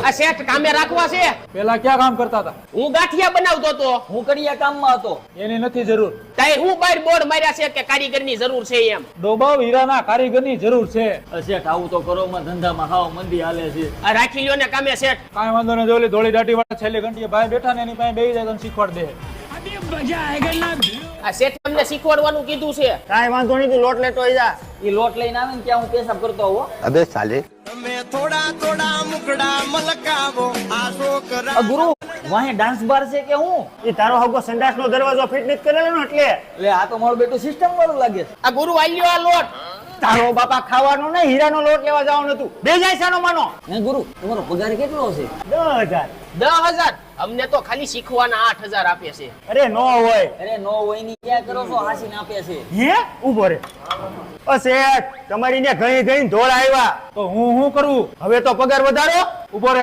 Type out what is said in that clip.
આ શેઠ કામે રાખવા છે? પેલા ક્યાં કામ કરતા હતા? હું ગાંઠિયા બનાવતો હતો. હું કડિયા કામમાં હતો. એની નથી જરૂર. તાઈ હું બહાર બોર્ડ માર્યા છે કે કારીગરની જરૂર છે એમ. ડોબાવ હીરાના કારીગરની જરૂર છે. શેઠ આવું તો કરો માં ધંધામાં હાવ મંદી હાલે છે. આ રાખી લ્યો ને કામે શેઠ. કાંઈ વાંધો નહીં, જોલી ધોળી દાટી વાળા છેલ્લી ઘંટીએ ભાઈ બેઠા ને એની પાસે બેહી જાય તો શીખવાડ દે. આ શેઠ તમને શીખવાડવાનું કીધું છે. કાંઈ વાંધો નહીં, તું લોટ લેતો જા. એ લોટ લઈને આવે ને ત્યાં હું પેશાબ કરતો આવો. અબે સાલે તમે થોડા થોડા મુકડા મલકાવો આ છોકરા ગુરુ વાહે ડાન્સ બાર છે કે હું? એ તારો હગો સંડાસનો દરવાજો ફિટ નથી કરેલો ને એટલે. એટલે આ તો મારું બેટું સિસ્ટમ વાળું લાગે છે. આ ગુરુ આલ્યો આ લોટ. તારો બાપા ખાવાનો નહીં, હીરાનો લોટ લેવા જવાનું હતું. બે જાય સાનો માનો. હે ગુરુ તમારો પગાર કેટલો છે? 10,000. 10,000? અમને તો ખાલી શીખવાના 8,000 આપે છે. અરે નો હોય. અરે નો હોય ની ક્યાં કરો છો? હાસીને આપે છે. હે ઉભો રે. ઓ શેઠ, તમારી ને ગઈ ગઈ ધોળ આવ્યા. તો હું કરું? હવે તો પગાર વધારો. ઉભો રે.